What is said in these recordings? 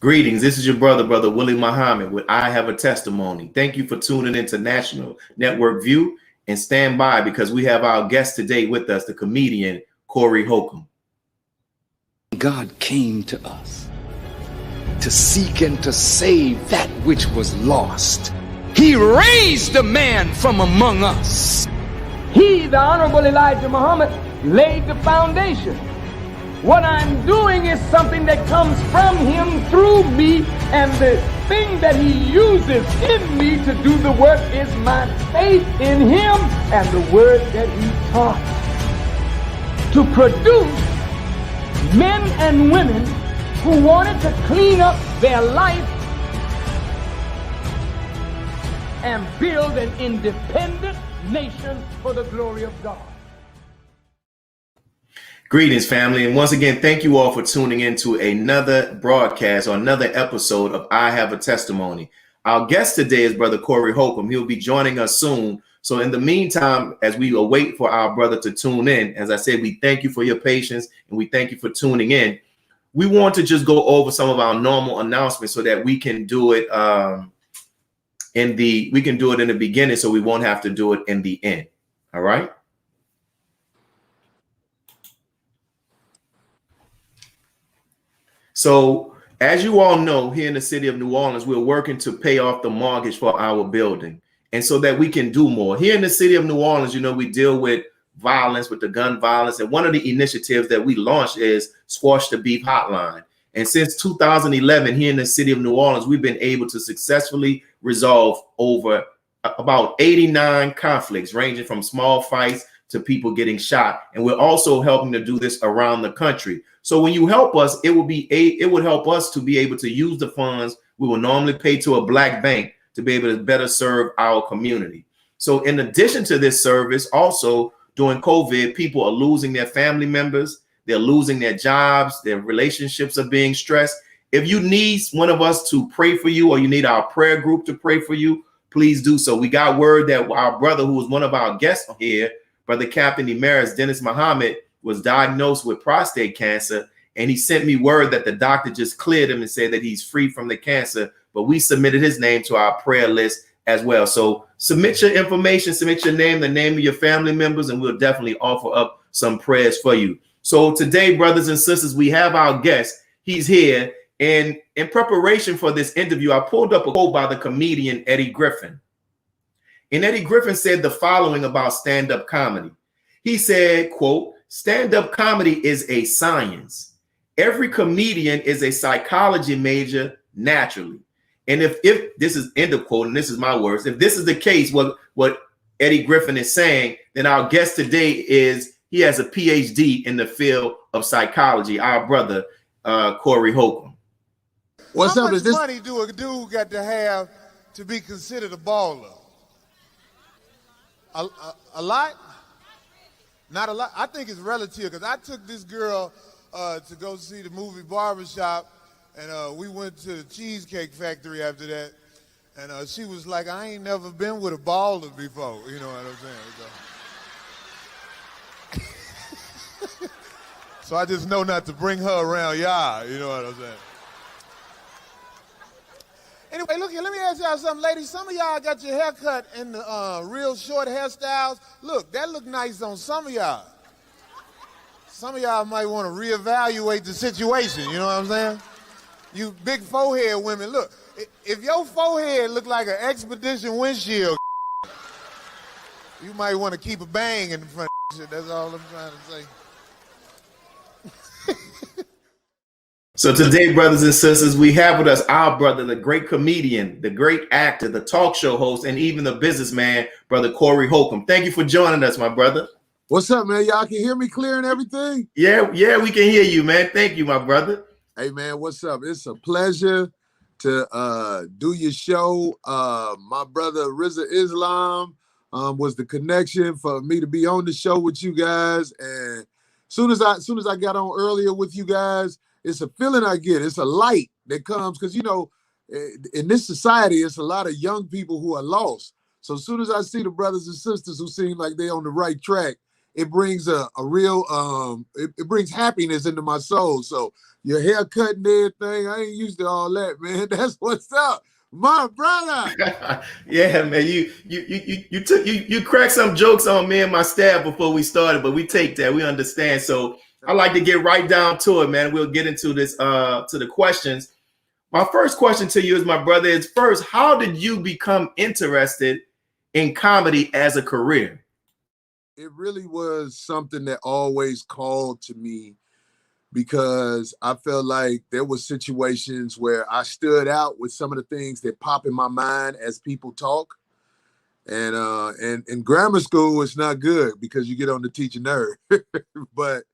Greetings. This is your Brother Willie Muhammad with I Have a Testimony. Thank you for tuning into National Network View, and stand by because we have our guest today with us, the comedian Corey Holcomb. God came to us to seek and to save that which was lost. He raised a man from among us. He, the Honorable Elijah Muhammad, laid the foundation. What I'm doing is something that comes from him through me, and the thing that he uses in me to do the work is my faith in him and the word that he taught. To produce men and women who wanted to clean up their life and build an independent nation for the glory of God. Greetings, family. And once again, thank you all for tuning in to another broadcast or another episode of I Have a Testimony. Our guest today is Brother Corey Holcomb. He'll be joining us soon. So in the meantime, as we await for our brother to tune in, as I said, we thank you for your patience and we thank you for tuning in. We want to just go over some of our normal announcements so that we can do it in the beginning, so we won't have to do it in the end. All right. So as you all know, here in the city of New Orleans, we're working to pay off the mortgage for our building, and so that we can do more. Here in the city of New Orleans, you know, we deal with violence, with the gun violence. And one of the initiatives that we launched is Squash the Beef Hotline. And since 2011, here in the city of New Orleans, we've been able to successfully resolve over about 89 conflicts, ranging from small fights to people getting shot. And we're also helping to do this around the country. So when you help us, it would help us to be able to use the funds we will normally pay to a black bank to be able to better serve our community. So in addition to this service, also during COVID, people are losing their family members, they're losing their jobs, their relationships are being stressed. If you need one of us to pray for you, or you need our prayer group to pray for you, please do so. We got word that our brother, who was one of our guests here, Brother Captain Emeritus Dennis Muhammad, was diagnosed with prostate cancer, and he sent me word that the doctor just cleared him and said that he's free from the cancer. But we submitted his name to our prayer list as well. So submit your information, submit your name, the name of your family members, and we'll definitely offer up some prayers for you. So today, brothers and sisters, we have our guest. He's here. And in preparation for this interview, I pulled up a quote by the comedian Eddie Griffin. And Eddie Griffin said the following about stand-up comedy. He said, quote, "Stand-up comedy is a science. Every comedian is a psychology major naturally." And if this is end of quote, and this is my words, if this is the case, what Eddie Griffin is saying, then our guest today he has a PhD in the field of psychology, our brother, Corey Holcomb. What's up? How much money do a dude got to have to be considered a baller? A lot? Not a lot. I think it's relative, because I took this girl to go see the movie Barbershop, and we went to the Cheesecake Factory after that, and she was like, "I ain't never been with a baller before," you know what I'm saying? So I just know not to bring her around y'all, you know what I'm saying? Anyway, look here, let me ask y'all something, ladies. Some of y'all got your hair cut in the real short hairstyles. Look, that look nice on some of y'all. Some of y'all might want to reevaluate the situation, you know what I'm saying? You big forehead women, look, if your forehead look like an Expedition windshield, you might want to keep a bang in the front of shit. That's all I'm trying to say. So today, brothers and sisters, we have with us our brother, the great comedian, the great actor, the talk show host, and even the businessman, Brother Corey Holcomb. Thank you for joining us, my brother. What's up, man? Y'all can hear me clear and everything? Yeah, we can hear you, man. Thank you, my brother. Hey, man, what's up? It's a pleasure to do your show. My brother, Rizza Islam, was the connection for me to be on the show with you guys. And Soon as I got on earlier with you guys, it's a feeling I get. It's a light that comes because, you know, in this society, it's a lot of young people who are lost. So as soon as I see the brothers and sisters who seem like they're on the right track, it brings a real, it brings happiness into my soul. So your haircut and everything, I ain't used to all that, man. That's what's up, my brother. Yeah, man. You cracked some jokes on me and my staff before we started, but we take that. We understand. So I like to get right down to it, man. We'll get into this to the questions. My first question to you is, my brother, is first, how did you become interested in comedy as a career? It really was something that always called to me because I felt like there were situations where I stood out with some of the things that pop in my mind as people talk. And in grammar school, it's not good because you get on the teacher nerve. But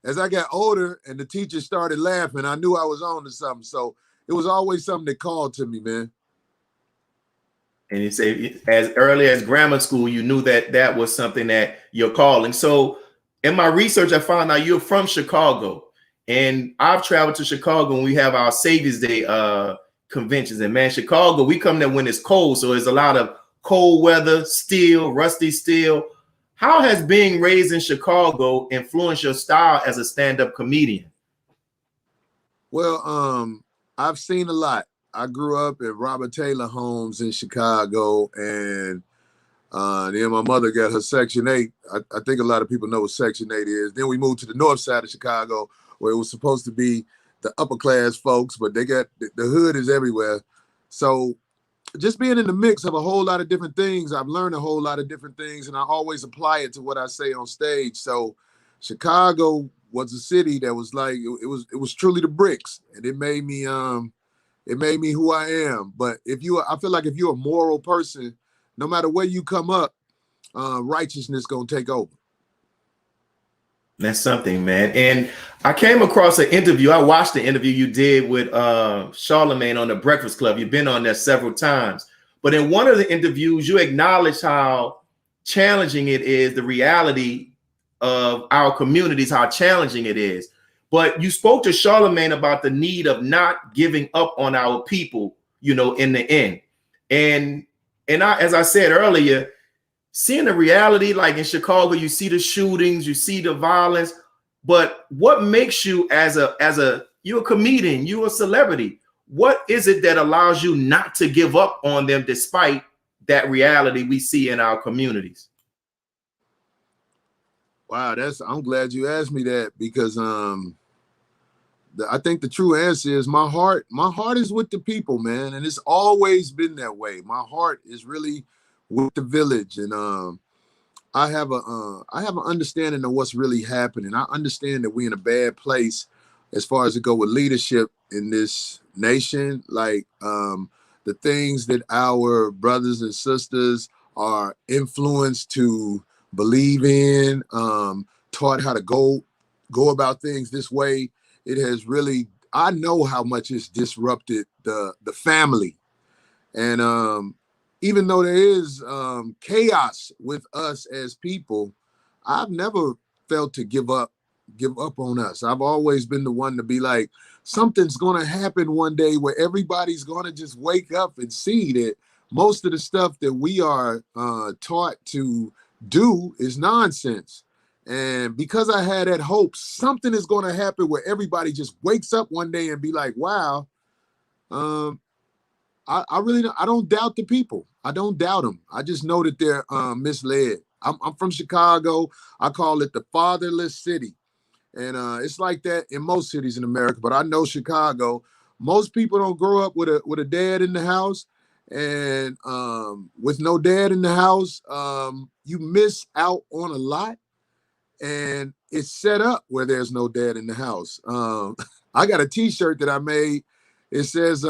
as I got older and the teacher started laughing, I knew I was on to something. So it was always something that called to me, man. And you say as early as grammar school, you knew that that was something that you're calling. So in my research, I found out you're from Chicago, and I've traveled to Chicago and we have our Savior's Day conventions. And man, Chicago, we come there when it's cold. So there's a lot of cold weather, steel, rusty steel. How has being raised in Chicago influenced your style as a stand-up comedian? Well, I've seen a lot. I grew up at Robert Taylor homes in Chicago, and then my mother got her Section 8. I think a lot of people know what Section 8 is. Then we moved to the north side of Chicago, where it was supposed to be the upper class folks, but they got the hood is everywhere. So just being in the mix of a whole lot of different things, I've learned a whole lot of different things, and I always apply it to what I say on stage. So Chicago was a city that was like, it was truly the bricks, and it made me who I am. But I feel like if you're a moral person, no matter where you come up, righteousness gonna take over. That's something, man. And I came across an interview. I watched the interview you did with Charlemagne on the Breakfast Club. You've been on there several times. But in one of the interviews, you acknowledged how challenging it is, the reality of our communities, how challenging it is. But you spoke to Charlemagne about the need of not giving up on our people, you know, in the end. And as I said earlier, seeing the reality, like in Chicago, you see the shootings, you see the violence, but what makes you you're a comedian, you're a celebrity. What is it that allows you not to give up on them despite that reality we see in our communities? Wow, I'm glad you asked me that, because I think the true answer is my heart is with the people, man. And it's always been that way. My heart is really with the village. And I have an understanding of what's really happening. I understand that we're in a bad place as far as it go with leadership in this nation. Like the things that our brothers and sisters are influenced to believe in, taught how to go about things this way. It has really, I know how much it's disrupted the family. And even though there is chaos with us as people, I've never felt to give up on us. I've always been the one to be like, something's going to happen one day where everybody's going to just wake up and see that most of the stuff that we are taught to do is nonsense. And because I had that hope, something is going to happen where everybody just wakes up one day and be like, wow, I don't doubt the people. I don't doubt them. I just know that they're misled. I'm from Chicago. I call it the fatherless city. And it's like that in most cities in America, but I know Chicago, most people don't grow up with a dad in the house. And with no dad in the house, you miss out on a lot. And it's set up where there's no dad in the house. I got a t-shirt that I made. It says,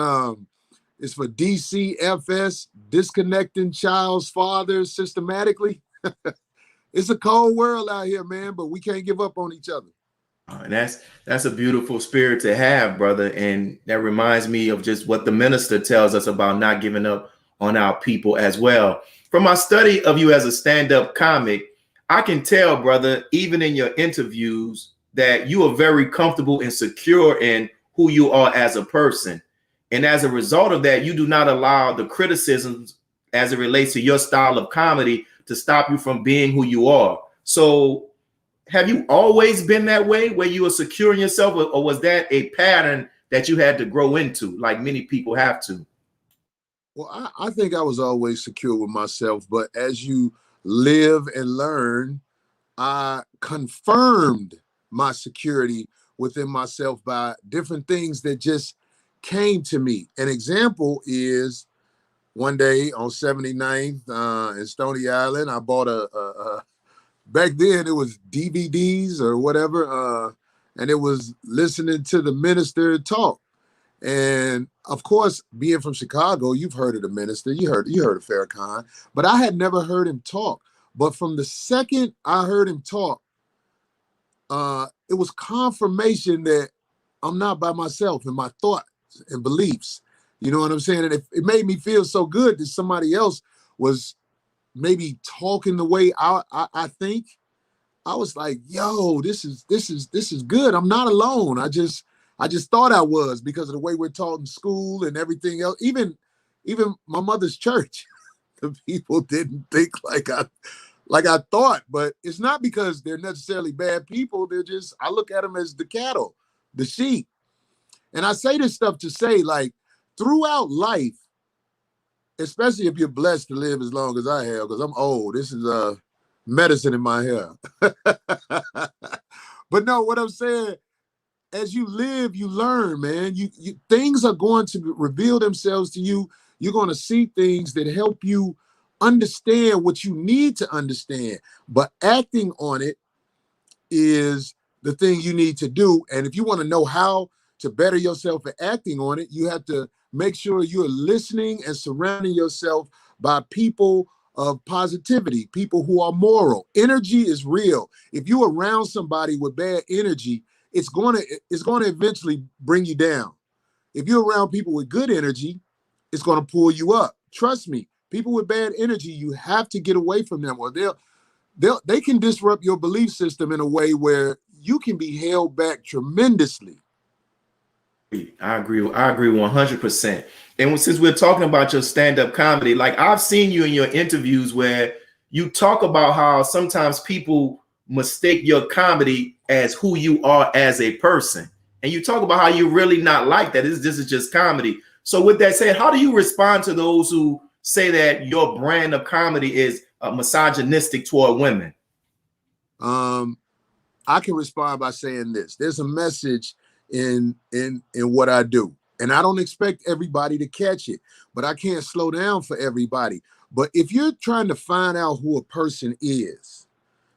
it's for DCFS, disconnecting child's fathers systematically. It's a cold world out here, man, but we can't give up on each other. And that's a beautiful spirit to have, brother. And that reminds me of just what the minister tells us about not giving up on our people as well. From my study of you as a stand-up comic, I can tell, brother, even in your interviews, that you are very comfortable and secure in who you are as a person. And as a result of that, you do not allow the criticisms as it relates to your style of comedy to stop you from being who you are. So have you always been that way, where you are secure in yourself, or was that a pattern that you had to grow into, like many people have to? Well, I think I was always secure with myself, but as you live and learn, I confirmed my security within myself by different things that just came to me. An example is one day on 79th in Stony Island, I bought back then it was DVDs or whatever, and it was listening to the minister talk. And of course, being from Chicago, you've heard of the minister, you heard of Farrakhan, but I had never heard him talk. But from the second I heard him talk, it was confirmation that I'm not by myself in my thoughts and beliefs. You know what I'm saying? And it made me feel so good that somebody else was maybe talking the way I think. I was like, yo, this is good. I'm not alone. I just thought I was, because of the way we're taught in school and everything else. Even my mother's church, the people didn't think like I thought. But it's not because they're necessarily bad people. They're just, I look at them as the cattle, the sheep. And I say this stuff to say, like, throughout life, especially if you're blessed to live as long as I have, because I'm old. This is medicine in my hair. But no, what I'm saying, as you live, you learn, man. You things are going to reveal themselves to you. You're going to see things that help you understand what you need to understand. But acting on it is the thing you need to do. And if you want to know how to better yourself at acting on it, you have to make sure you're listening and surrounding yourself by people of positivity, people who are moral. Energy is real. If you're around somebody with bad energy, it's going to eventually bring you down. If you're around people with good energy, it's going to pull you up. Trust me, people with bad energy, you have to get away from them, or they can disrupt your belief system in a way where you can be held back tremendously. I agree 100%. And since we're talking about your stand-up comedy, like, I've seen you in your interviews where you talk about how sometimes people mistake your comedy as who you are as a person. And you talk about how you're really not like that. This is just comedy. So with that said, how do you respond to those who say that your brand of comedy is misogynistic toward women? I can respond by saying this. There's a message in what I do. And I don't expect everybody to catch it, but I can't slow down for everybody. But if you're trying to find out who a person is,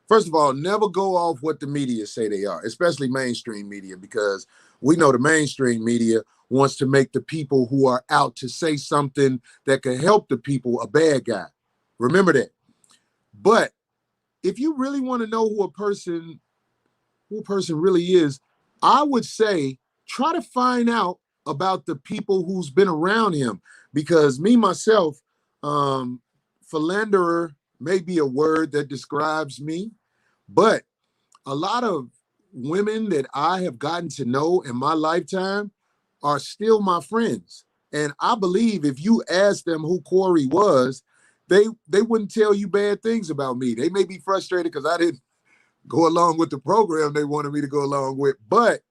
first of all, never go off what the media say they are, especially mainstream media, because we know the mainstream media wants to make the people who are out to say something that could help the people a bad guy. Remember that. But if you really want to know who a person really is, I would say try to find out about the people who's been around him, because me, myself, philanderer may be a word that describes me, but a lot of women that I have gotten to know in my lifetime are still my friends. And I believe if you ask them who Corey was, they wouldn't tell you bad things about me. They may be frustrated because I didn't go along with the program they wanted me to go along with, but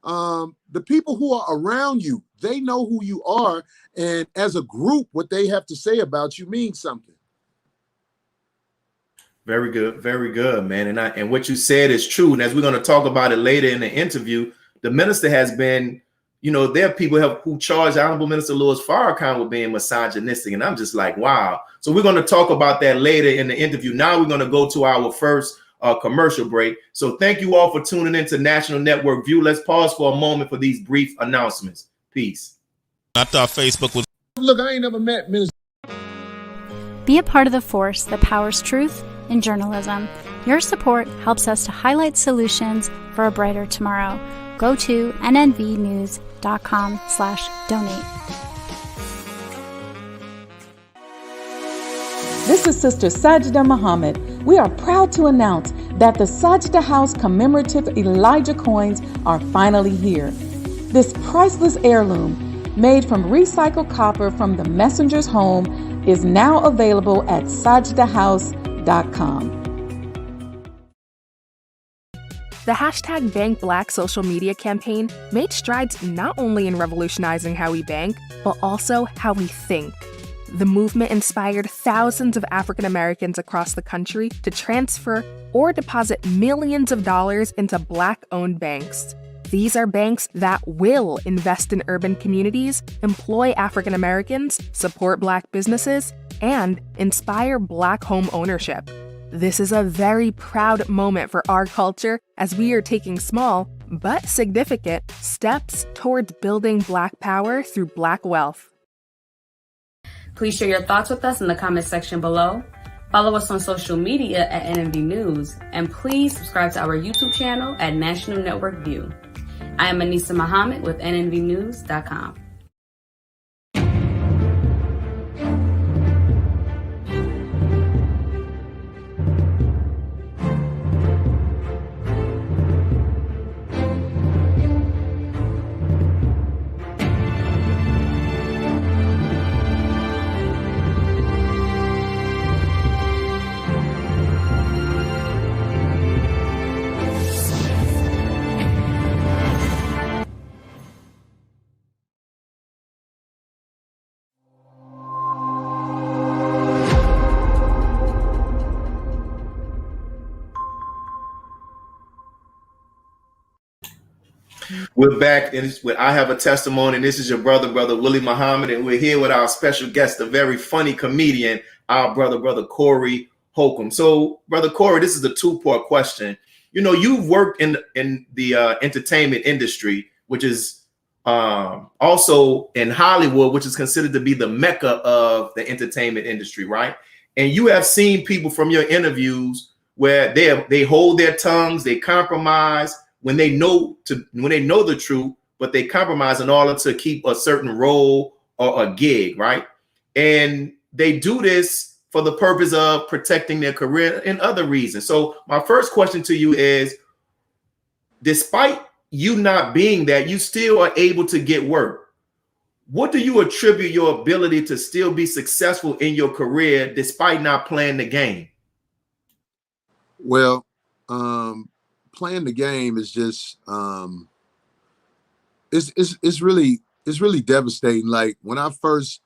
the people who are around you, they know who you are, and as a group, what they have to say about you means something. Very good, man. And what you said is true. And as we're going to talk about it later in the interview, the minister has been, there are people who charge Honorable Minister Louis Farrakhan with being misogynistic, and I'm just like, wow. So we're going to talk about that later in the interview. Now we're going to go to our first commercial break. So thank you all for tuning into National Network View. Let's pause for a moment for these brief announcements. Peace. I thought Facebook was... Look, I ain't never met Minister. Be a part of the force that powers truth in journalism. Your support helps us to highlight solutions for a brighter tomorrow. Go to nnvnews.com/donate. This is Sister Sajida Muhammad. We are proud to announce that the Sajda House commemorative Elijah coins are finally here. This priceless heirloom, made from recycled copper from the messenger's home, is now available at sajdahouse.com. The hashtag #BankBlack social media campaign made strides not only in revolutionizing how we bank, but also how we think. The movement inspired thousands of African Americans across the country to transfer or deposit millions of dollars into Black-owned banks. These are banks that will invest in urban communities, employ African Americans, support Black businesses, and inspire Black home ownership. This is a very proud moment for our culture as we are taking small, but significant, steps towards building Black power through Black wealth. Please share your thoughts with us in the comment section below. Follow us on social media at NNV News, and please subscribe to our YouTube channel at National Network View. I am Anissa Muhammad with nnvnews.com. We're back, and I have a testimony. And this is your brother Willie Muhammad, and we're here with our special guest, the very funny comedian, our brother Corey Holcomb. So, brother Corey, this is a two-part question. You know, you've worked in the entertainment industry, which is also in Hollywood, which is considered to be the mecca of the entertainment industry, right? And you have seen people from your interviews where they hold their tongues, they compromise when they know the truth, but they compromise in order to keep a certain role or a gig, right? And they do this for the purpose of protecting their career and other reasons. So my first question to you is, despite you not being that, you still are able to get work. What do you attribute your ability to still be successful in your career despite not playing the game? Well, playing the game is just it's really devastating. Like when I first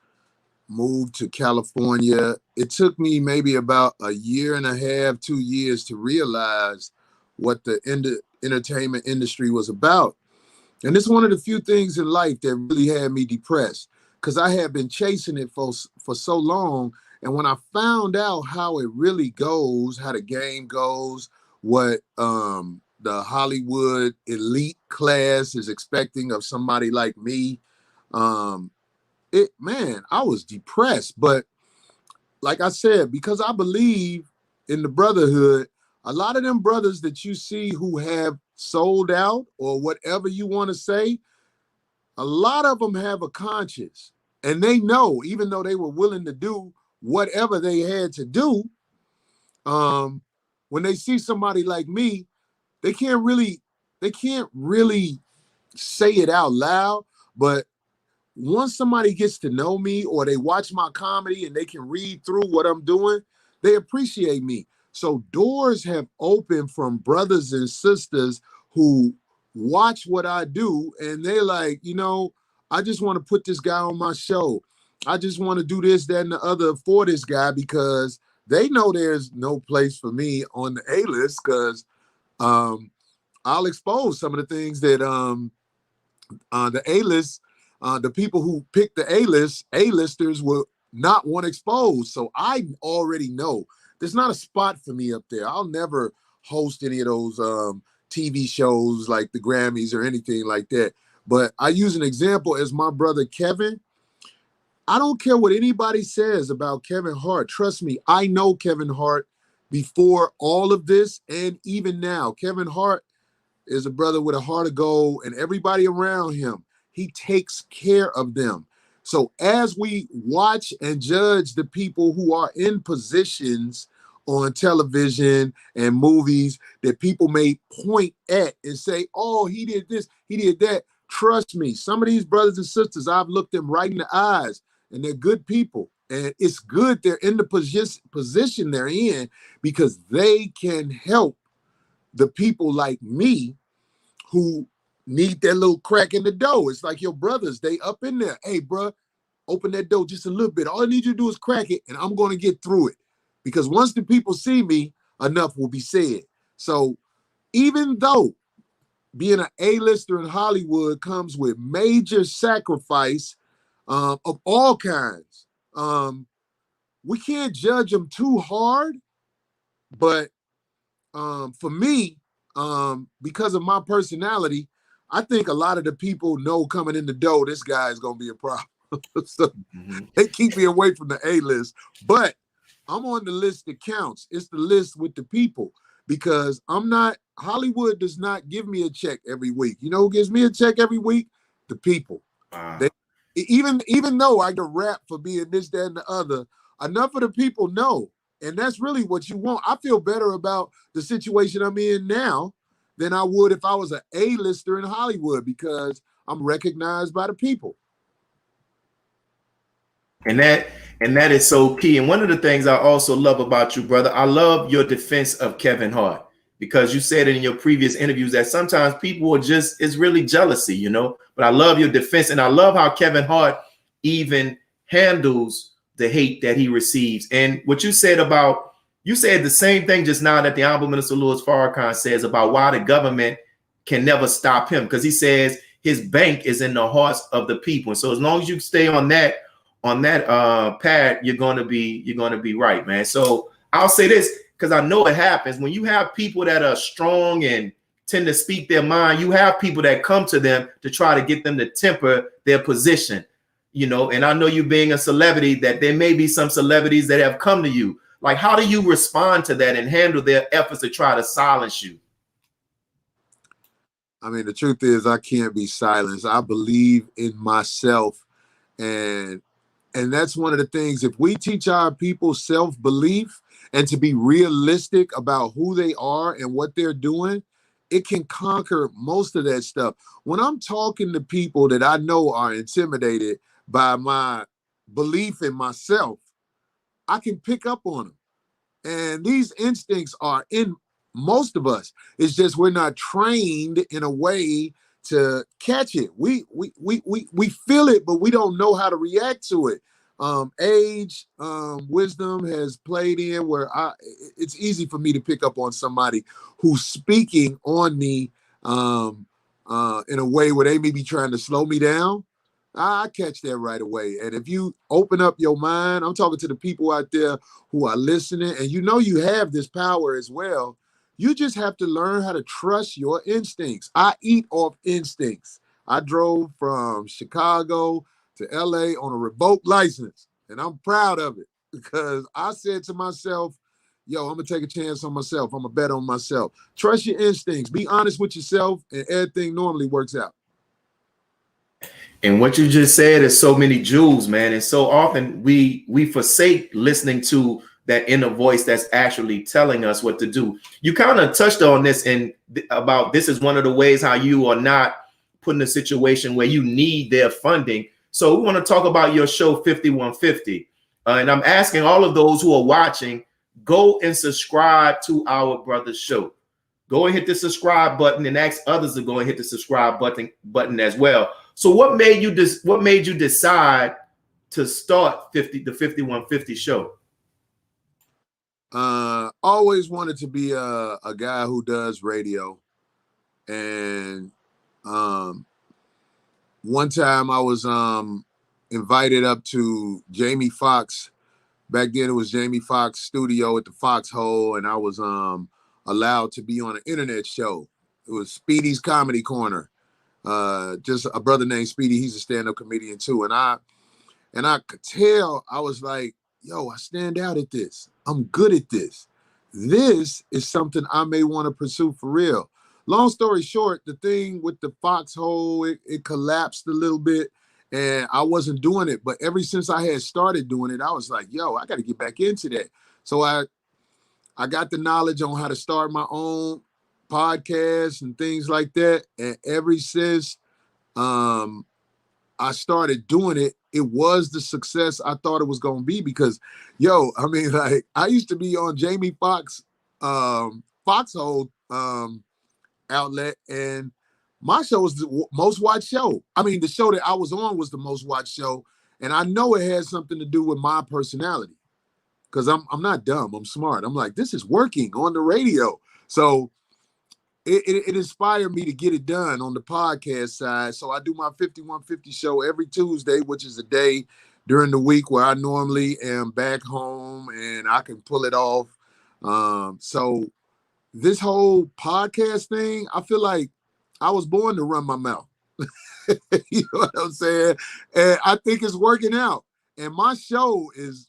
moved to California, it took me maybe about a year and a half, 2 years to realize what the entertainment industry was about. And it's one of the few things in life that really had me depressed, because I had been chasing it for so long. And when I found out how it really goes, how the game goes, what the Hollywood elite class is expecting of somebody like me, I was depressed. But like I said, because I believe in the brotherhood, a lot of them brothers that you see who have sold out or whatever you want to say, a lot of them have a conscience, and they know, even though they were willing to do whatever they had to do, when they see somebody like me, they can't really say it out loud. But once somebody gets to know me, or they watch my comedy and they can read through what I'm doing, they appreciate me. So doors have opened from brothers and sisters who watch what I do, and they're like, you know, I just want to put this guy on my show. I just want to do this, that, and the other for this guy, because they know there's no place for me on the A-list, because I'll expose some of the things that the A-list, the people who pick the A-listers will not want exposed. So I already know there's not a spot for me up there. I'll never host any of those TV shows like the Grammys or anything like that. But I use an example as my brother Kevin. I don't care what anybody says about Kevin Hart. Trust me, I know Kevin Hart before all of this, and even now. Kevin Hart is a brother with a heart of gold, and everybody around him, he takes care of them. So as we watch and judge the people who are in positions on television and movies that people may point at and say, oh, he did this, he did that. Trust me, some of these brothers and sisters, I've looked them right in the eyes, and they're good people. And it's good they're in the position they're in, because they can help the people like me who need that little crack in the door. It's like your brothers, they up in there. Hey, bro, open that door just a little bit. All I need you to do is crack it, and I'm going to get through it. Because once the people see me, enough will be said. So even though being an A-lister in Hollywood comes with major sacrifice of all kinds, we can't judge them too hard. But for me, because of my personality, I think a lot of the people know coming in the door, this guy is going to be a problem. So they keep me away from the A-list. But I'm on the list that counts. It's the list with the people, because Hollywood does not give me a check every week. You know who gives me a check every week? The people. Wow. Even though I get rap for being this, that, and the other, enough of the people know. And that's really what you want. I feel better about the situation I'm in now than I would if I was an A-lister in Hollywood, because I'm recognized by the people. And that is so key. And one of the things I also love about you, brother, I love your defense of Kevin Hart, because you said it in your previous interviews that sometimes people are it's really jealousy, you know. But I love your defense, and I love how Kevin Hart even handles the hate that he receives. And what you said the same thing just now that the Honorable Minister Louis Farrakhan says about why the government can never stop him, because he says his bank is in the hearts of the people. And so as long as you stay on that pad, you're gonna be right, man. So I'll say this, because I know it happens when you have people that are strong and tend to speak their mind. You have people that come to them to try to get them to temper their position, you know. And I know you being a celebrity, that there may be some celebrities that have come to you. Like, how do you respond to that and handle their efforts to try to silence you? I mean, the truth is, I can't be silenced. I believe in myself, and that's one of the things. If we teach our people self-belief and to be realistic about who they are and what they're doing, it can conquer most of that stuff. When I'm talking to people that I know are intimidated by my belief in myself, I can pick up on them. And these instincts are in most of us. It's just we're not trained in a way to catch it. We feel it, but we don't know how to react to it. Age, wisdom has played in where it's easy for me to pick up on somebody who's speaking on me in a way where they may be trying to slow me down. I catch that right away. And if you open up your mind, I'm talking to the people out there who are listening, and you know you have this power as well. You just have to learn how to trust your instincts. I eat off instincts. I drove from Chicago to LA on a revoked license, and I'm proud of it, because I said to myself, yo, I'm gonna take a chance on myself. I'm gonna bet on myself. Trust your instincts. Be honest with yourself, and everything normally works out. And what you just said is so many jewels, man. And so often we forsake listening to that inner voice that's actually telling us what to do. You kind of touched on this about this is one of the ways how you are not put in a situation where you need their funding. So we want to talk about your show 5150. And I'm asking all of those who are watching, go and subscribe to our brother's show. Go and hit the subscribe button, and ask others to go and hit the subscribe button as well. So what made you decide to start the 5150 show? Always wanted to be a guy who does radio. And one time I was invited up to Jamie Foxx. Back then it was Jamie Foxx studio at the Foxhole, and I was allowed to be on an internet show. It was Speedy's Comedy Corner. Just a brother named Speedy. He's a stand-up comedian too. And I could tell, I was like, yo, I stand out at this. I'm good at this. This is something I may want to pursue for real. Long story short, the thing with the Foxhole, it collapsed a little bit, and I wasn't doing it. But ever since I had started doing it, I was like, yo, I got to get back into that. So I I got the knowledge on how to start my own podcast and things like that. And ever since I started doing it, it was the success I thought it was going to be because, yo, I mean, like I used to be on Jamie Foxx, Foxhole outlet, and my show was the most watched show. I mean, the show that I was on was the most watched show. And I know it has something to do with my personality because I'm not dumb. I'm smart. I'm like, this is working on the radio. So it inspired me to get it done on the podcast side. So I do my 5150 show every Tuesday, which is a day during the week where I normally am back home and I can pull it off. So this whole podcast thing, I feel like I was born to run my mouth. You know what I'm saying? And I think it's working out. And my show is,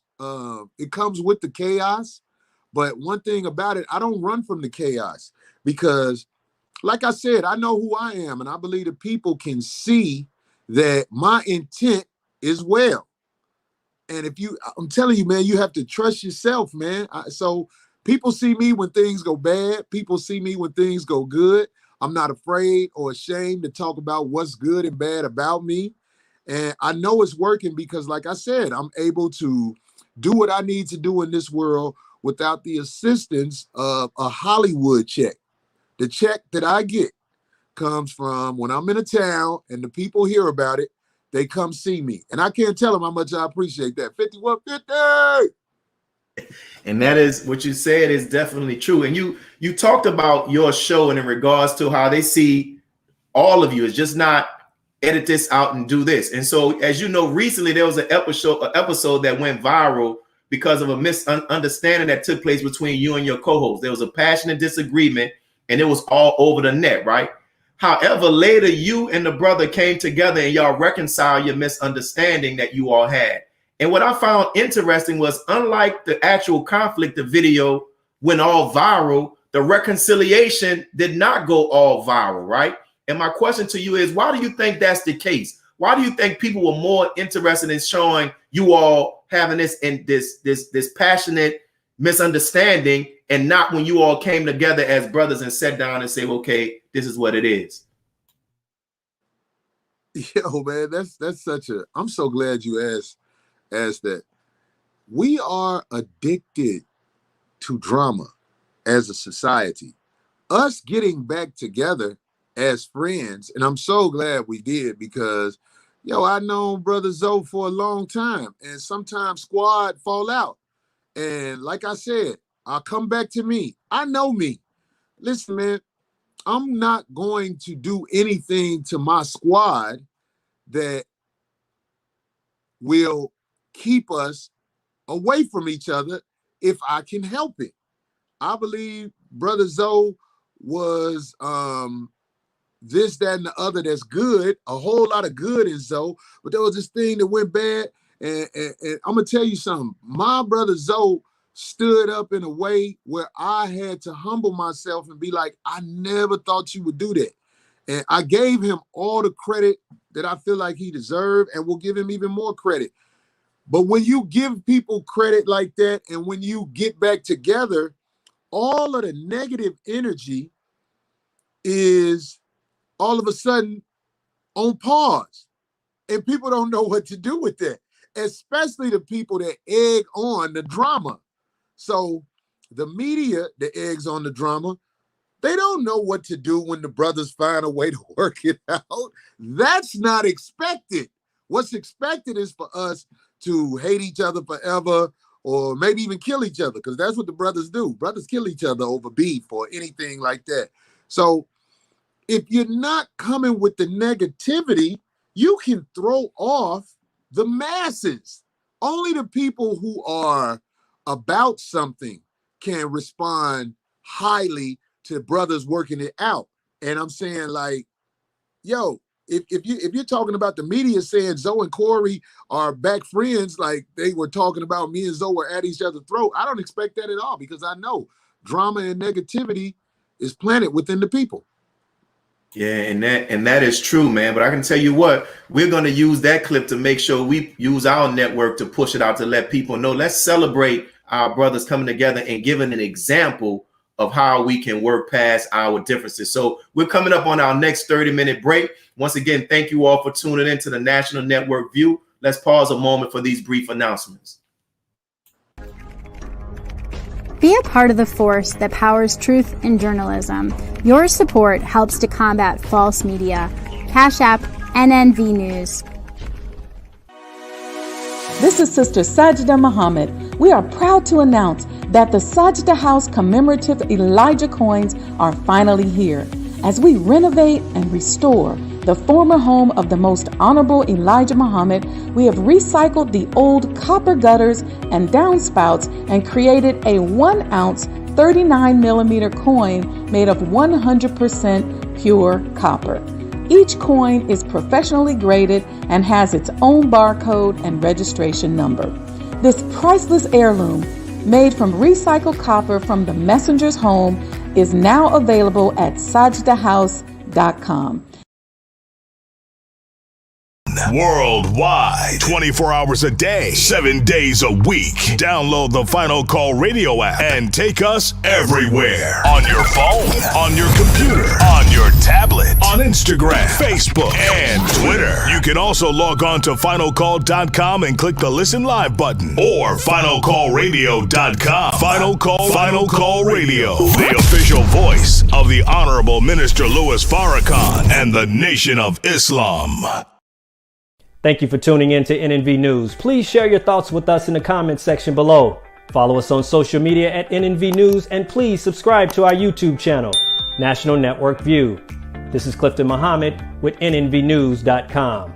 it comes with the chaos. But one thing about it, I don't run from the chaos because, like I said, I know who I am. And I believe the people can see that my intent is well. And I'm telling you, man, you have to trust yourself, man. So people see me when things go bad. People see me when things go good. I'm not afraid or ashamed to talk about what's good and bad about me. And I know it's working because, like I said, I'm able to do what I need to do in this world without the assistance of a Hollywood check. The check that I get comes from when I'm in a town and the people hear about it, they come see me. And I can't tell them how much I appreciate that. 5150. And that is what you said is definitely true. And you talked about your show and in regards to how they see all of you. It's just not edit this out and do this. And so, as you know, recently there was an episode that went viral because of a misunderstanding that took place between you and your co-host. There was a passionate disagreement and it was all over the net, right? However, later you and the brother came together and y'all reconciled your misunderstanding that you all had. And what I found interesting was, unlike the actual conflict, the video went all viral, the reconciliation did not go all viral, right? And my question to you is, why do you think that's the case? Why do you think people were more interested in showing you all having this passionate misunderstanding and not when you all came together as brothers and sat down and say, okay, this is what it is? Yo, man, that's such a, I'm so glad you asked that. We are addicted to drama as a society. Us getting back together as friends, and I'm so glad we did because, yo, I've known Brother Zoe for a long time, and sometimes squad fall out. And like I said, I'll come back to me. I know me. Listen, man, I'm not going to do anything to my squad that will keep us away from each other if I can help it. I believe Brother Zoe was this, that, and the other that's good, a whole lot of good in Zoe, but there was this thing that went bad. And I'm gonna tell you something. My brother Zoe stood up in a way where I had to humble myself and be like, I never thought you would do that. And I gave him all the credit that I feel like he deserved, and will give him even more credit. But when you give people credit like that, and when you get back together, all of the negative energy is all of a sudden on pause. And people don't know what to do with that, especially the people that egg on the drama. So the media that eggs on the drama, they don't know what to do when the brothers find a way to work it out. That's not expected. What's expected is for us to hate each other forever, or maybe even kill each other, because that's what the brothers do. Brothers kill each other over beef or anything like that. So if you're not coming with the negativity, you can throw off the masses. Only the people who are about something can respond highly to brothers working it out. And I'm saying, like, yo, if you're talking about the media saying Zoe and Corey are back friends, like they were talking about me and Zoe were at each other's throat, I don't expect that at all, because I know drama and negativity is planted within the people. Yeah, and that is true, man. But I can tell you what, we're going to use that clip to make sure we use our network to push it out, to let people know. Let's celebrate our brothers coming together and giving an example of how we can work past our differences. So we're coming up on our next 30-minute break. Once again, thank you all for tuning into the National Network View. Let's pause a moment for these brief announcements. Be a part of the force that powers truth in journalism. Your support helps to combat false media. Cash App NNV News. This is Sister Sajda Muhammad. We are proud to announce that the Sajda House commemorative Elijah coins are finally here. As we renovate and restore the former home of the Most Honorable Elijah Muhammad, we have recycled the old copper gutters and downspouts and created a 1-ounce 39mm coin made of 100% pure copper. Each coin is professionally graded and has its own barcode and registration number. This priceless heirloom, made from recycled copper from the messenger's home, is now available at sajdahouse.com. Worldwide, 24 hours a day, 7 days a week. Download the Final Call radio app and take us everywhere. On your phone, on your computer, on your tablet, on Instagram, Facebook, and Twitter. You can also log on to finalcall.com and click the Listen Live button, or finalcallradio.com. Final Call Radio, the official voice of the Honorable Minister Louis Farrakhan and the Nation of Islam. Thank you for tuning in to NNV News. Please share your thoughts with us in the comments section below. Follow us on social media at NNV News, and please subscribe to our YouTube channel, National Network View. This is Clifton Muhammad with NNVnews.com.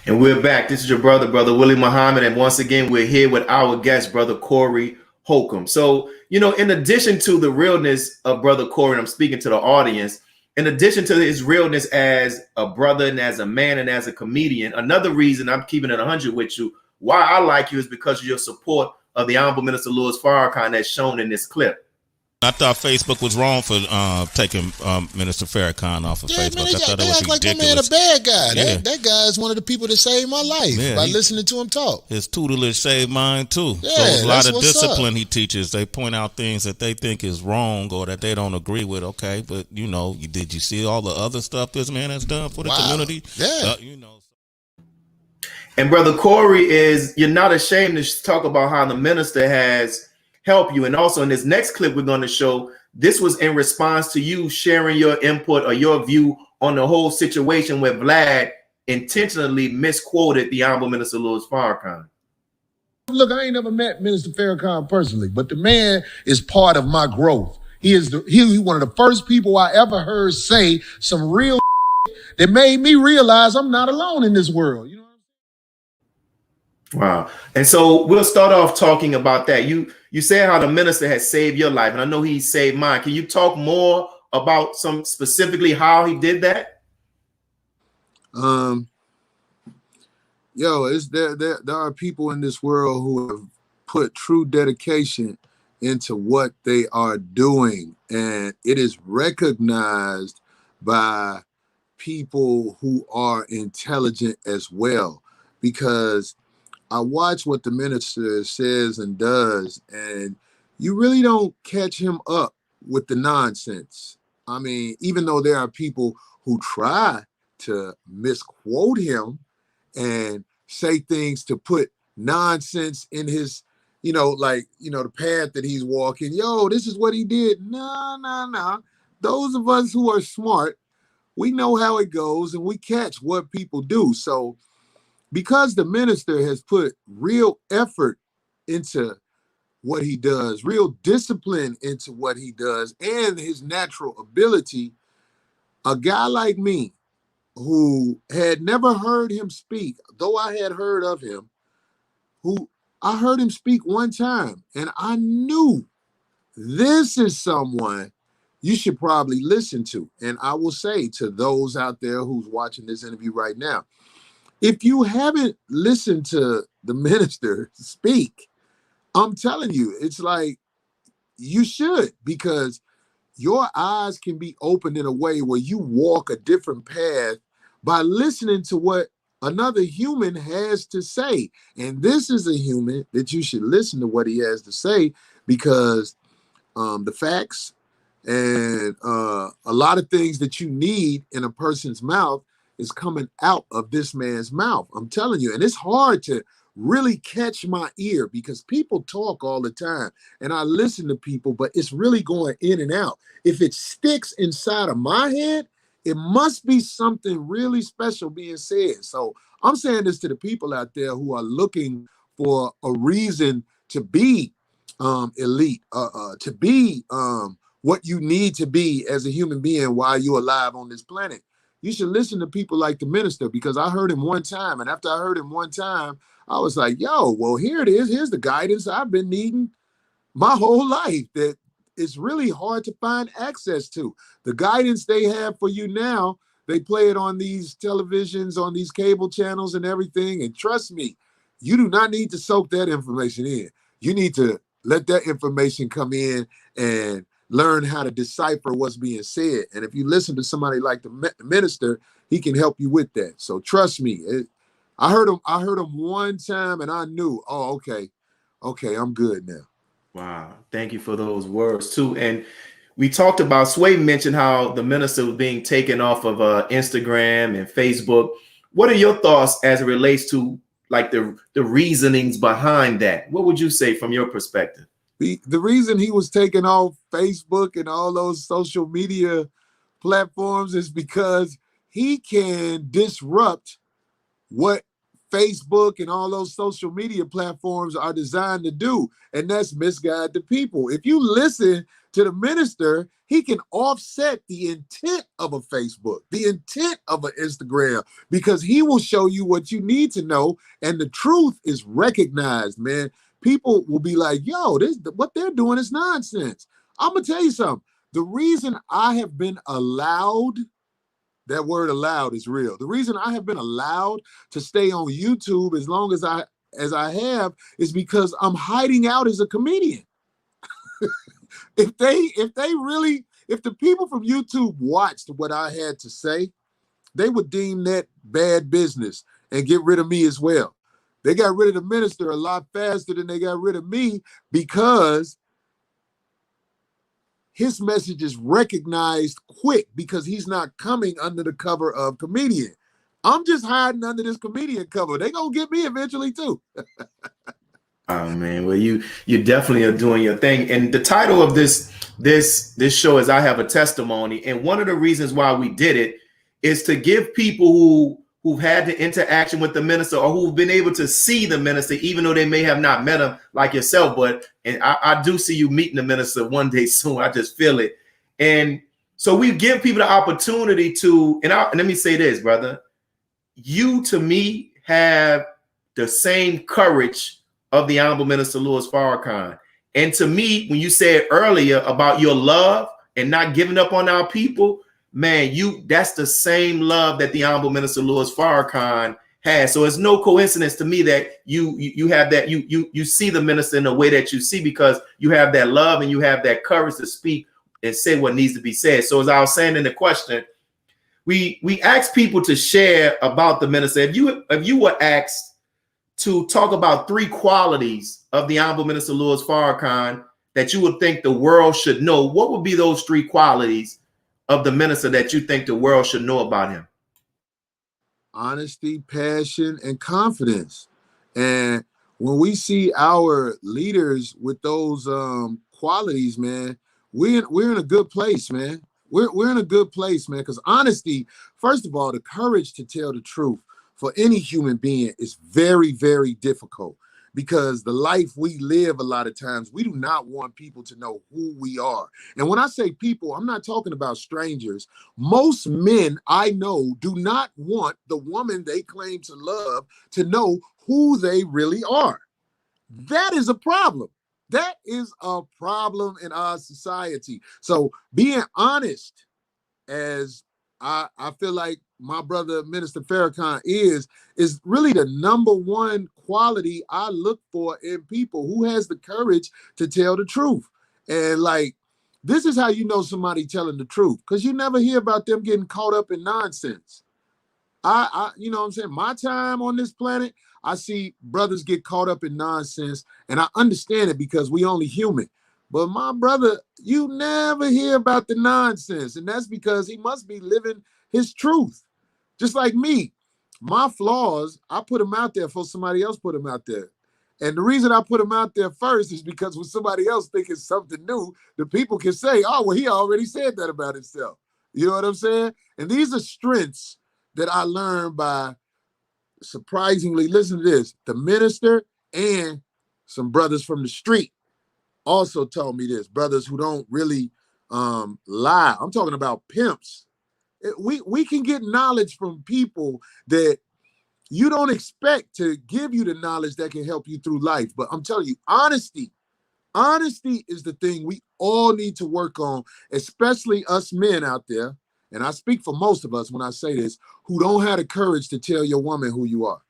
And we're back. This is your brother Willie Muhammad. And once again, we're here with our guest, Brother Corey Holcomb. So, in addition to the realness of Brother Corey, and I'm speaking to the audience, in addition to his realness as a brother and as a man and as a comedian, another reason I'm keeping it 100 with you, why I like you, is because of your support of the Honorable Minister Louis Farrakhan that's shown in this clip. I thought Facebook was wrong for taking Minister Farrakhan off of Facebook. Man, I thought that was act like that man ridiculous. a bad guy. Yeah. That guy is one of the people that saved my life by listening to him talk. His tutelage saved mine too. Yeah, so a lot of what's discipline up. he teaches. They point out things that they think is wrong or that they don't agree with. Okay, but did you see all the other stuff this man has done for the community? Yeah. And Brother Corey, you're not ashamed to talk about how the minister has helped you. And also in this next clip we're going to show, this was in response to you sharing your input or your view on the whole situation where Vlad intentionally misquoted the Honorable Minister Louis Farrakhan. Look, I ain't never met Minister Farrakhan personally, but the man is part of my growth. He is one of the first people I ever heard say some real that made me realize I'm not alone in this world. Wow. And so we'll start off talking about that. You said how the minister has saved your life, and I know he saved mine. Can you talk more about specifically how he did that? There are people in this world who have put true dedication into what they are doing, and it is recognized by people who are intelligent as well, because I watch what the minister says and does, and you really don't catch him up with the nonsense. I mean, even though there are people who try to misquote him and say things to put nonsense in his, the path that he's walking. This is what he did. No. Those of us who are smart, we know how it goes and we catch what people do. So because the minister has put real effort into what he does, real discipline into what he does, and his natural ability, a guy like me who had never heard him speak, though I had heard of him, who I heard him speak one time, and I knew this is someone you should probably listen to. And I will say to those out there who's watching this interview right now, if you haven't listened to the minister speak, I'm telling you, it's like you should, because your eyes can be opened in a way where you walk a different path by listening to what another human has to say. And this is a human that you should listen to what he has to say, because the facts and a lot of things that you need in a person's mouth is coming out of this man's mouth. I'm telling you, and it's hard to really catch my ear because people talk all the time and I listen to people, but it's really going in and out. If it sticks inside of my head, it must be something really special being said. So I'm saying this to the people out there who are looking for a reason to be elite, to be what you need to be as a human being while you're alive on this planet. You should listen to people like the minister, because I heard him one time, and after I heard him one time, I was like, yo, well, here it is. Here's the guidance I've been needing my whole life that it's really hard to find access to. The guidance they have for you now, they play it on these televisions, on these cable channels and everything. And trust me, you do not need to soak that information in. You need to let that information come in and learn how to decipher what's being said. And if you listen to somebody like the minister, he can help you with that. So trust me, I heard him one time and I knew, oh, okay, I'm good now. Wow. Thank you for those words too. And we talked about, Sway mentioned how the minister was being taken off of Instagram and Facebook. What are your thoughts as it relates to like the reasonings behind that? What would you say from your perspective? The reason he was taken off Facebook and all those social media platforms is because he can disrupt what Facebook and all those social media platforms are designed to do, and that's misguide the people. If you listen to the minister, he can offset the intent of a Facebook, the intent of an Instagram, because he will show you what you need to know, and the truth is recognized, man. People will be like, yo, what they're doing is nonsense. I'm going to tell you something. The reason I have been allowed, that word allowed is real. The reason I have been allowed to stay on YouTube as long as I have is because I'm hiding out as a comedian. If the people from YouTube watched what I had to say, they would deem that bad business and get rid of me as well. They got rid of the minister a lot faster than they got rid of me because his message is recognized quick because he's not coming under the cover of comedian. I'm just hiding under this comedian cover. They gonna get me eventually too. Oh man, well you definitely are doing your thing. And the title of this show is I Have a Testimony. And one of the reasons why we did it is to give people who've had the interaction with the minister or who've been able to see the minister, even though they may have not met him like yourself. But and I do see you meeting the minister one day soon. I just feel it. And so we give people the opportunity to, and let me say this, brother, you to me have the same courage of the Honorable Minister Louis Farrakhan. And to me, when you said earlier about your love and not giving up on our people, man, that's the same love that the Honorable Minister Louis Farrakhan has. So it's no coincidence to me that you have that, you see the minister in the way that you see, because you have that love and you have that courage to speak and say what needs to be said. So as I was saying in the question, we ask people to share about the minister. If you were asked to talk about 3 qualities of the Honorable Minister Louis Farrakhan that you would think the world should know, what would be those 3 qualities of the minister that you think the world should know about him? Honesty, passion, and confidence. And when we see our leaders with those qualities, man, we're in a good place, man. We're in a good place, man, because honesty, first of all, the courage to tell the truth for any human being is very, very difficult, because the life we live, a lot of times, we do not want people to know who we are. And when I say people, I'm not talking about strangers. Most men I know do not want the woman they claim to love to know who they really are. That is a problem. That is a problem in our society. So being honest, as I feel like my brother Minister Farrakhan is really the number one quality I look for in people, who has the courage to tell the truth. And like, this is how you know somebody telling the truth, because you never hear about them getting caught up in nonsense. I you know what I'm saying? My time on this planet, I see brothers get caught up in nonsense, and I understand it because we only human. But my brother, you never hear about the nonsense, and that's because he must be living his truth. Just like me, my flaws, I put them out there before somebody else put them out there. And the reason I put them out there first is because when somebody else thinks it's something new, the people can say, oh, well, he already said that about himself. You know what I'm saying? And these are strengths that I learned by, surprisingly, listen to this, the minister and some brothers from the street also told me this, brothers who don't really lie. I'm talking about pimps. We can get knowledge from people that you don't expect to give you the knowledge that can help you through life. But I'm telling you, honesty is the thing we all need to work on, especially us men out there. And I speak for most of us when I say this, who don't have the courage to tell your woman who you are.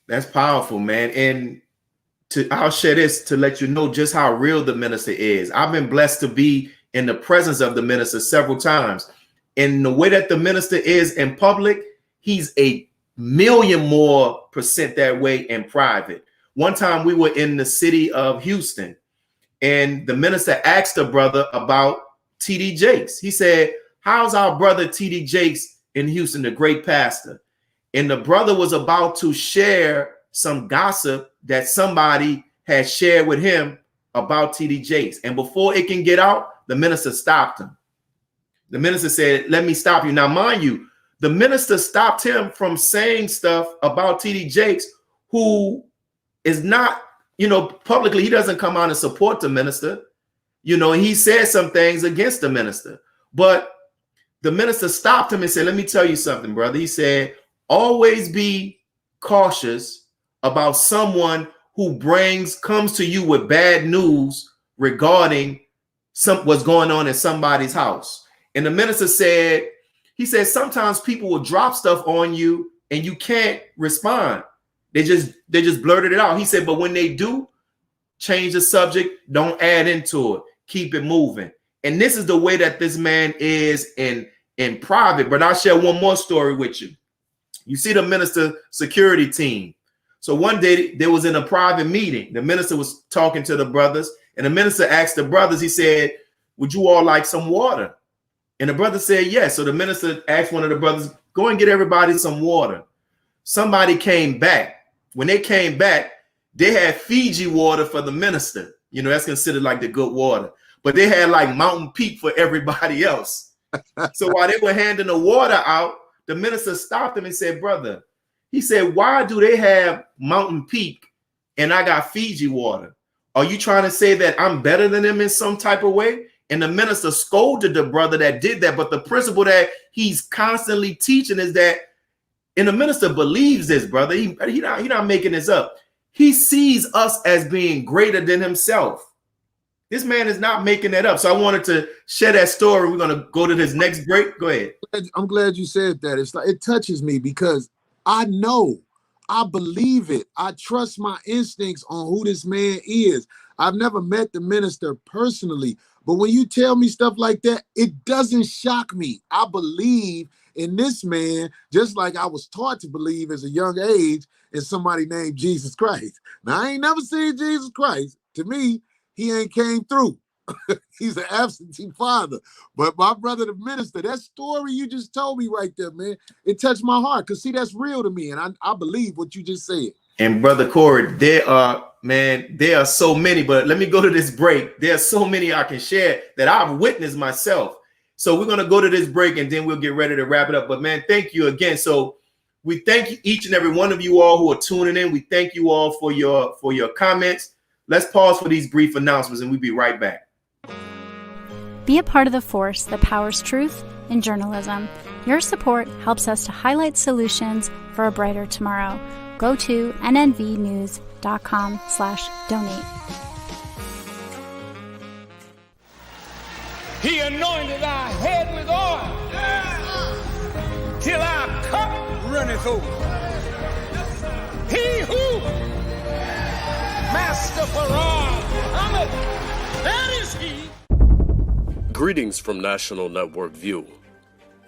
That's powerful, man. And I'll share this to let you know just how real the minister is. I've been blessed to be in the presence of the minister several times. And the way that the minister is in public, he's 1,000,000 more % that way in private. One time we were in the city of Houston, and the minister asked a brother about T.D. Jakes. He said, how's our brother T.D. Jakes in Houston, the great pastor? And the brother was about to share some gossip that somebody had shared with him about T.D. Jakes. And before it can get out, the minister stopped him. The minister said, let me stop you. Now, mind you, the minister stopped him from saying stuff about T.D. Jakes, who is not, publicly, he doesn't come out and support the minister. He said some things against the minister, but the minister stopped him and said, let me tell you something, brother. He said, always be cautious about someone who comes to you with bad news regarding what's going on in somebody's house. And the minister said, sometimes people will drop stuff on you and you can't respond. They just blurted it out. He said, but when they do, change the subject, don't add into it. Keep it moving. And this is the way that this man is in private. But I'll share one more story with you. You see the minister security team. So one day they was in a private meeting. The minister was talking to the brothers, and the minister asked the brothers, he said, would you all like some water? And the brother said, yes. So the minister asked one of the brothers, go and get everybody some water. Somebody came back. When they came back, they had Fiji water for the minister. That's considered like the good water. But they had like Mountain Peak for everybody else. So while they were handing the water out, the minister stopped him and said, brother, he said, why do they have Mountain Peak and I got Fiji water? Are you trying to say that I'm better than them in some type of way? And the minister scolded the brother that did that. But the principle that he's constantly teaching is that, and the minister believes this, brother. He not making this up. He sees us as being greater than himself. This man is not making that up. So I wanted to share that story. We're going to go to this next break. Go ahead. I'm glad you said that. It's like, it touches me because I know, I believe it. I trust my instincts on who this man is. I've never met the minister personally, but when you tell me stuff like that, it doesn't shock me. I believe in this man, just like I was taught to believe as a young age in somebody named Jesus Christ. Now, I ain't never seen Jesus Christ. To me, he ain't came through. He's an absentee father. But my brother, the minister, that story you just told me right there, man, it touched my heart. Because, see, that's real to me. And I believe what you just said. And Brother Corey, there are so many. But let me go to this break. There are so many I can share that I've witnessed myself. So we're going to go to this break and then we'll get ready to wrap it up. But, man, thank you again. So we thank each and every one of you all who are tuning in. We thank you all for your comments. Let's pause for these brief announcements and we'll be right back. Be a part of the force that powers truth in journalism. Your support helps us to highlight solutions for a brighter tomorrow. go to nnvnews.com/donate. He anointed our head with oil till our cup runneth over. He who, Master Farrakhan, Muhammad, that is he. Greetings from National Network View.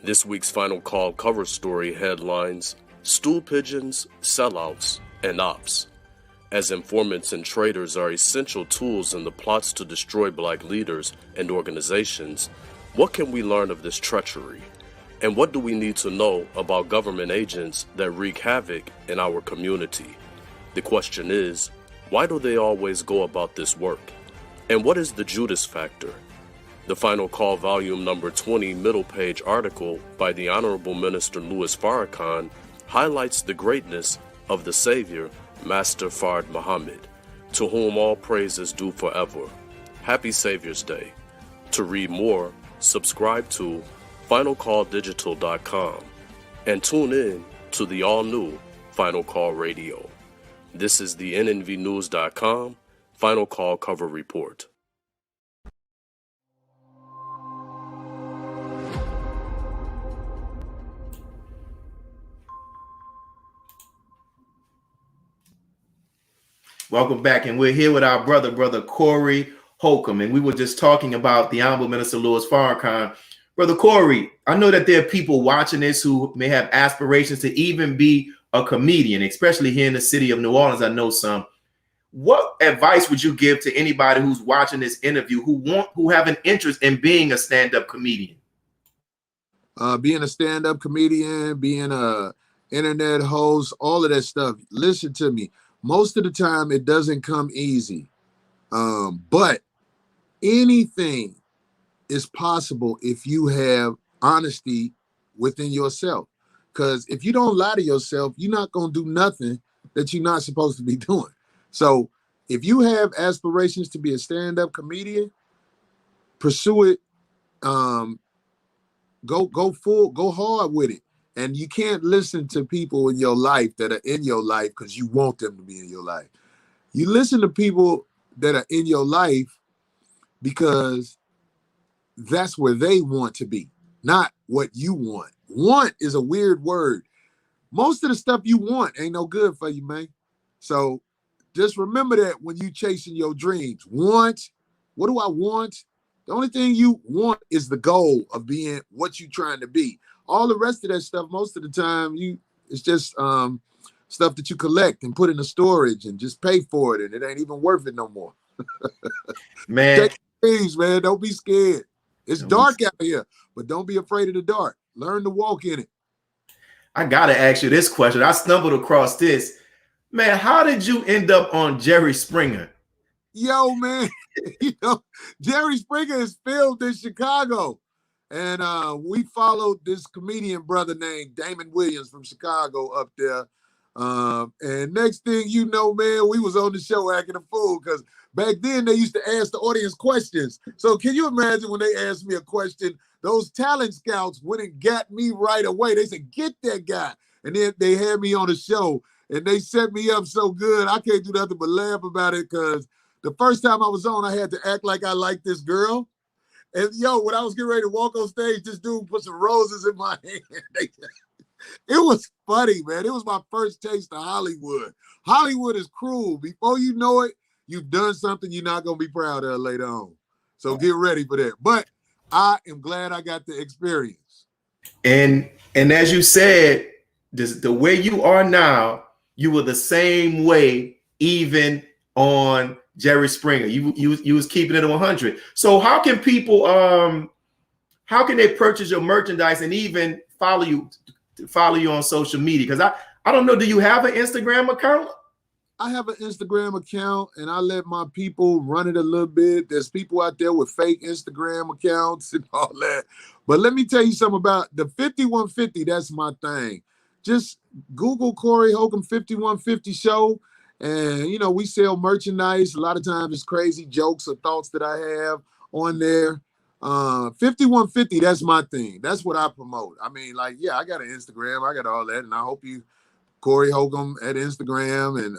This week's Final Call cover story headlines: Stool Pigeons, Sellouts, and Ops. As informants and traitors are essential tools in the plots to destroy black leaders and organizations, what can we learn of this treachery? And what do we need to know about government agents that wreak havoc in our community? The question is, why do they always go about this work? And what is the Judas factor? The Final Call Volume Number 20 middle page article by the Honorable Minister Louis Farrakhan highlights the greatness of the Savior, Master Fard Muhammad, to whom all praise is due forever. Happy Savior's Day. To read more, subscribe to FinalCallDigital.com and tune in to the all-new Final Call Radio. This is the NNVNews.com Final Call Cover Report. Welcome back, and we're here with our brother Corey Holcomb, and we were just talking about the Honorable Minister Louis Farrakhan. Brother Corey, I know that there are people watching this who may have aspirations to even be a comedian, especially here in the city of New Orleans. I know some. What advice would you give to anybody who's watching this interview who have an interest in being a stand-up comedian? Being a stand-up comedian, being a internet host, all of that stuff. Listen to me. Most of the time, it doesn't come easy, but anything is possible if you have honesty within yourself. Because if you don't lie to yourself, you're not going to do nothing that you're not supposed to be doing. So if you have aspirations to be a stand-up comedian, pursue it. Go hard with it. And you can't listen to people in your life that are in your life because you want them to be in your life. You listen to people that are in your life because that's where they want to be, not what you want. Want is a weird word. Most of the stuff you want ain't no good for you, man. So just remember that when you chasing your dreams. Want, what do I want? The only thing you want is the goal of being what you're trying to be. All the rest of that stuff, most of the time, it's just stuff that you collect and put in the storage and just pay for it, and it ain't even worth it no more. Man, take things, man. Don't be scared. It's dark out here, but don't be afraid of the dark. Learn to walk in it. I gotta ask you this question. I stumbled across this. Man, how did you end up on Jerry Springer? Yo, man, Jerry Springer is filmed in Chicago. And we followed this comedian brother named Damon Williams from Chicago up there. And next thing you know, man, we was on the show acting a fool because back then they used to ask the audience questions. So can you imagine when they asked me a question, those talent scouts went and got me right away. They said, get that guy. And then they had me on the show and they set me up so good. I can't do nothing but laugh about it because the first time I was on, I had to act like I liked this girl. And yo, when I was getting ready to walk on stage, this dude put some roses in my hand. It was funny, man. It was my first taste of Hollywood. Hollywood is cruel. Before you know it, you've done something you're not going to be proud of later on. So get ready for that. But I am glad I got the experience. And as you said, the way you are now, you were the same way even on Jerry Springer. You was keeping it 100. So how can people how can they purchase your merchandise and even follow you on social media? Because I don't know, do you have an Instagram account? I have an Instagram account and I let my people run it a little bit. There's people out there with fake Instagram accounts and all that. But let me tell you something about the 5150. That's my thing. Just Google Corey Holcomb 5150 show. And, we sell merchandise. A lot of times it's crazy jokes or thoughts that I have on there. 5150, that's my thing. That's what I promote. I mean, I got an Instagram. I got all that. And I hope you Corey Holcomb at Instagram and,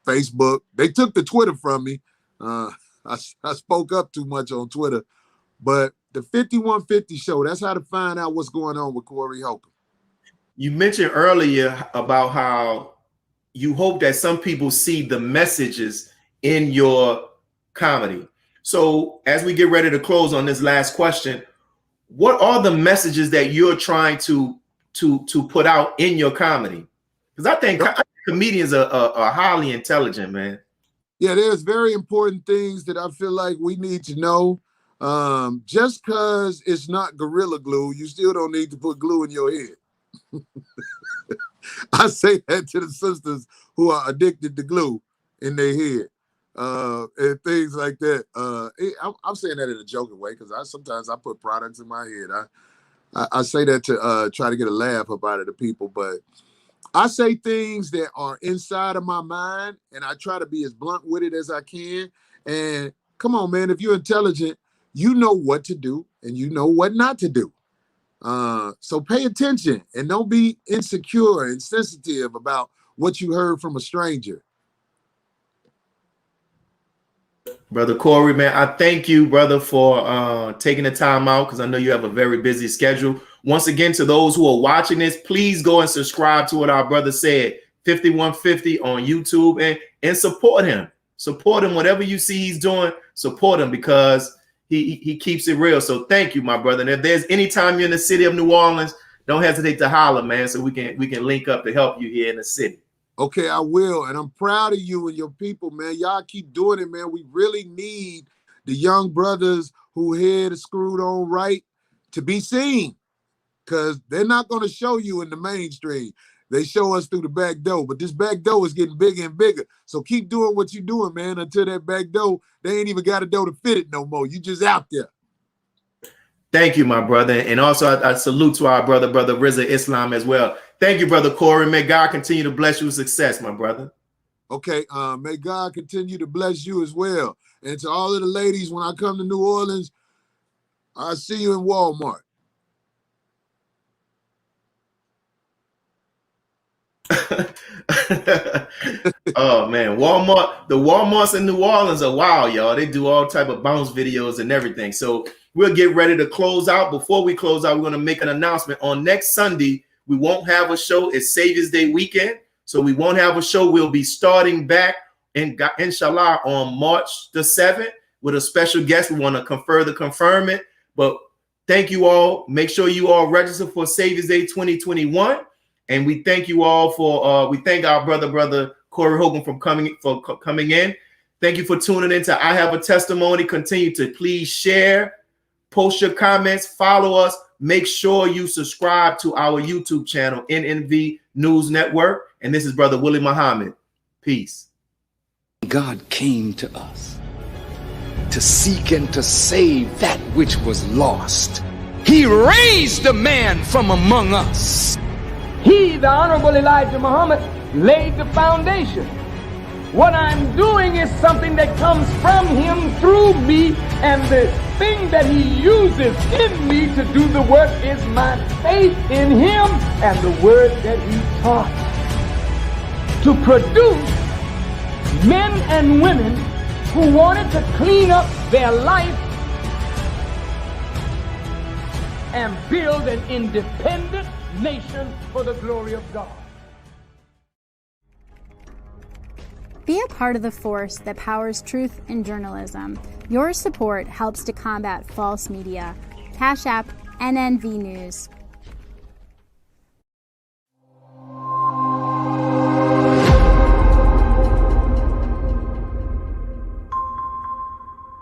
Facebook. They took the Twitter from me. I spoke up too much on Twitter. But the 5150 show, that's how to find out what's going on with Corey Holcomb. You mentioned earlier about how you hope that some people see the messages in your comedy. So as we get ready to close on this last question, what are the messages that you're trying to put out in your comedy? Because I think comedians are highly intelligent, man. Yeah, there's very important things that I feel like we need to know. Just because it's not Gorilla Glue, you still don't need to put glue in your head. I say that to the sisters who are addicted to glue in their head and things like that. I'm saying that in a joking way because sometimes I put products in my head. I say that to try to get a laugh up out of the people, but I say things that are inside of my mind, and I try to be as blunt with it as I can. And come on, man, if you're intelligent, you know what to do and you know what not to do. So pay attention and don't be insecure and sensitive about what you heard from a stranger. Brother Corey, man, I thank you, brother, for taking the time out because I know you have a very busy schedule. Once again, to those who are watching this, please go and subscribe to what our brother said, 5150 on YouTube, and support him. Support him. Whatever you see he's doing, support him because he keeps it real. So thank you, my brother. And if there's any time you're in the city of New Orleans, don't hesitate to holler, man, so we can link up to help you here in the city. Okay, I will. And I'm proud of you and your people, man. Y'all keep doing it, man. We really need the young brothers who head is screwed on right to be seen because they're not going to show you in the mainstream. They show us through the back door, but this back door is getting bigger and bigger. So keep doing what you're doing, man, until that back door, they ain't even got a door to fit it no more. You just out there. Thank you, my brother. And also I salute to our brother Rizza Islam as well. Thank you, brother Corey. May God continue to bless you with success, my brother. Okay, may God continue to bless you as well. And to all of the ladies, when I come to New Orleans, I'll see you in Walmart. Oh man, the Walmarts in New Orleans are wild, y'all. They do all type of bounce videos and everything. So we'll get ready to close out. Before we close out, we're going to make an announcement. On next Sunday, we won't have a show. It's Savior's Day weekend, so we won't have a show. We'll be starting back inshallah on March the 7th with a special guest. We want to confirm it. But thank you all. Make sure you all register for Savior's Day 2021. And we thank you all for we thank our brother Corey Holcomb for coming in. Thank you for tuning in to I Have a Testimony. Continue to please share, post your comments, follow us. Make sure you subscribe to our YouTube channel, NNV News Network. And this is Brother Willie Muhammad. Peace. God came to us to seek and to save that which was lost. He raised a man from among us. He, the Honorable Elijah Muhammad, laid the foundation. What I'm doing is something that comes from him through me, and the thing that he uses in me to do the work is my faith in him and the word that he taught. To produce men and women who wanted to clean up their life and build an independent nation for the glory of God. Be a part of the force that powers truth in journalism. Your support helps to combat false media. Cash App NNV News.